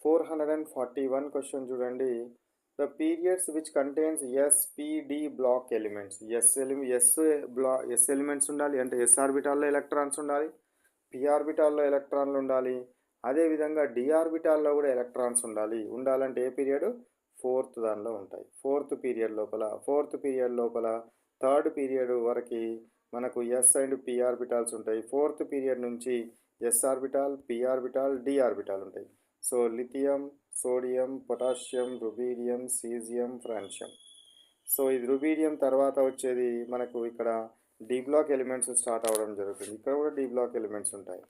441 question చూడండి. The periods which contains SPD block elements. S elements ఉండాలి, అంటే S ఆర్బిటాల్లో ఎలక్ట్రాన్స్ ఉండాలి, పి ఆర్బిటాల్లో ఎలక్ట్రాన్లు ఉండాలి, అదేవిధంగా డి ఆర్బిటాల్లో కూడా ఎలక్ట్రాన్స్ ఉండాలంటే ఏ పీరియడ్? ఫోర్త్ దానిలో ఉంటాయి. ఫోర్త్ పీరియడ్ లోపల థర్డ్ పీరియడ్ వరకు మనకు ఎస్ అండ్ పి ఆర్బిటాల్స్ ఉంటాయి. ఫోర్త్ పీరియడ్ నుంచి S orbital, P orbital, D orbital ఉంటాయి. So lithium, sodium, potassium, rubidium, caesium, francium. So ఇది రుబీడియం తర్వాత వచ్చేది మనకు ఇక్కడ డి బ్లాక్ ఎలిమెంట్స్ స్టార్ట్ అవ్వడం జరుగుతుంది. ఇక్కడ కూడా డి బ్లాక్ ఎలిమెంట్స్ ఉంటాయి.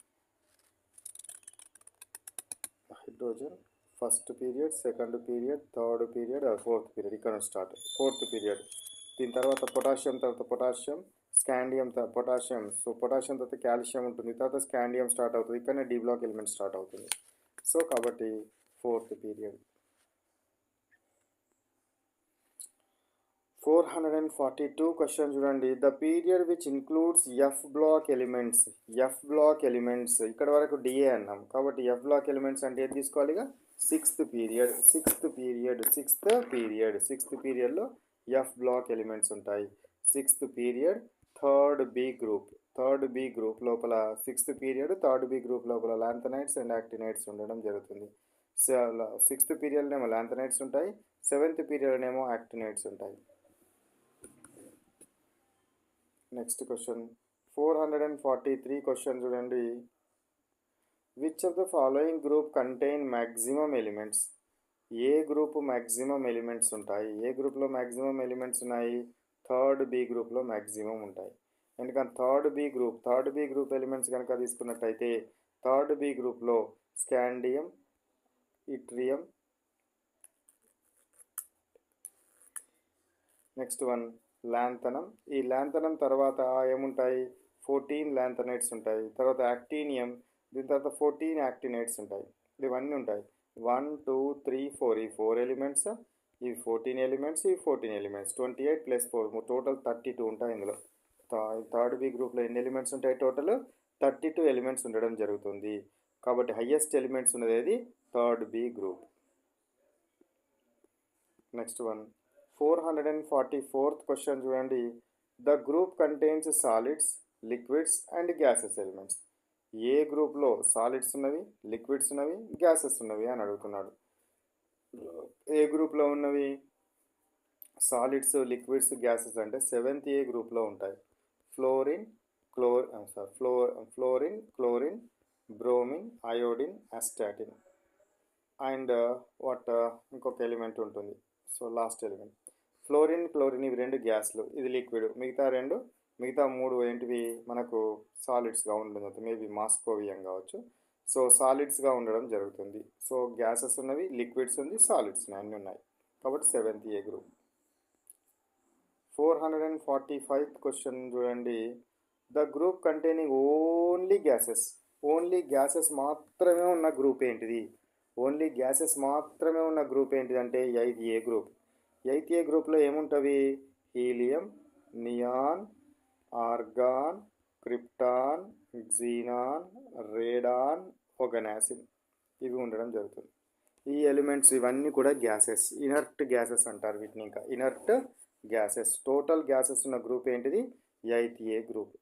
Hydrogen first period, second period, third period, fourth period. ఇక్కడ స్టార్ట్ ఫోర్త్ పీరియడ్. దీని తర్వాత potassium, scandium, potassium. So potassium తర్వాత కాల్షియం ఉంటుంది, తర్వాత స్కాండియం స్టార్ట్ అవుతుంది. ఇక్కడనే డి బ్లాక్ ఎలిమెంట్ స్టార్ట్ అవుతుంది. సో కాబట్టి ఫోర్త్ పీరియడ్. 442 క్వశ్చన్ చూడండి. The period which includes F block elements. ఇక్కడ వరకు డిఏ అన్నాం కాబట్టి ఎఫ్ బ్లాక్ ఎలిమెంట్స్ అంటే ఏది తీసుకోవాలి? సిక్స్త్ పీరియడ్లో ఎఫ్ బ్లాక్ ఎలిమెంట్స్ ఉంటాయి. Sixth period third B group లోపల sixth period third B group లోపల లాంథనైడ్స్ అండ్ యాక్టినైడ్స్ ఉండడం జరుగుతుంది. సిక్స్త్ పీరియడ్నేమో లాంథనైడ్స్ ఉంటాయి, సెవెంత్ పీరియడ్నేమో యాక్టినైడ్స్ ఉంటాయి. నెక్స్ట్ క్వశ్చన్ 443 క్వశ్చన్ చూడండి. Which of the following group contain maximum elements. ఏ గ్రూప్ మ్యాక్సిమం ఎలిమెంట్స్ ఉంటాయి? ఏ గ్రూప్లో మ్యాక్సిమం ఎలిమెంట్స్ ఉన్నాయి? థర్డ్ బి గ్రూప్లో మ్యాక్సిమం ఉంటాయి. ఎందుకంటే థర్డ్ బి గ్రూప్ ఎలిమెంట్స్ కనుక తీసుకున్నట్టయితే థర్డ్ బి గ్రూప్లో స్కాండియం, ఇట్రియం, నెక్స్ట్ వన్ లాంథనం. ఈ లాంథనం తర్వాత ఏముంటాయి? 14 లాంథనైడ్స్ ఉంటాయి. తర్వాత యాక్టీనియం, దీని తర్వాత 14 యాక్టినైడ్స్ ఉంటాయి. ఇవన్నీ ఉంటాయి. 1 2 3 4 ఈ 4 ఎలిమెంట్స్, ఇవి 14 ఎలిమెంట్స్, ఇవి 14 ఎలిమెంట్స్. 28 + 4 టోటల్ 32 ఉంటాయి. ఇందులో థర్డ్ బి గ్రూప్లో ఎన్ని ఎలిమెంట్స్ ఉంటాయి? టోటల్ 32 ఎలిమెంట్స్ ఉండడం జరుగుతుంది. కాబట్టి హయ్యెస్ట్ ఎలిమెంట్స్ ఉన్నది ఏది? Third B group. Next one 444th question చూడండి. The group contains solids, liquids and gases elements. ఏ గ్రూప్లో సాలిడ్స్ ఉన్నవి, లిక్విడ్స్ ఉన్నవి, గ్యాసెస్ ఉన్నవి అని అడుగుతున్నాడు. ఏ గ్రూప్లో ఉన్నవి? సాలిడ్స్, లిక్విడ్స్, గ్యాసెస్ అంటే 7th ఏ గ్రూప్లో ఉంటాయి. Fluorine, chlorine, bromine, iodine, astatine and ఇంకొక ఎలిమెంట్ ఉంటుంది. సో లాస్ట్ ఎలిమెంట్ క్లోరిన్ ఇవి రెండు గ్యాస్లు, ఇది లిక్విడ్. మిగతా మూడు ఏంటివి? మనకు సాలిడ్స్గా ఉంటుంది. మేబీ మాస్కోవియం కావచ్చు. సో సాలిడ్స్గా ఉండడం జరుగుతుంది. సో గ్యాసెస్ ఉన్నవి, లిక్విడ్స్ ఉంది, సాలిడ్స్ అన్నీ ఉన్నాయి. కాబట్టి 7th ఏ గ్రూప్. 445th క్వశ్చన్ చూడండి. The group containing only gases మాత్రమే ఉన్న గ్రూప్ ఏంటిది? అంటే 8th A group. 8th A గ్రూప్లో ఏముంటుంది? Helium, neon, argon, krypton, xenon, radon, oganesson ఇవి ఉండడం జరుగుతుంది. ఈ ఎలిమెంట్స్ ఇవన్నీ కూడా గ్యాసెస్, ఇనర్ట్ గ్యాసెస్ అంటారు వీటిని. ఇంకా ఇనర్ట్ గ్యాసెస్. టోటల్ గ్యాసెస్ ఉన్న గ్రూప్ ఏంటిది? 8th ఏ గ్రూప్.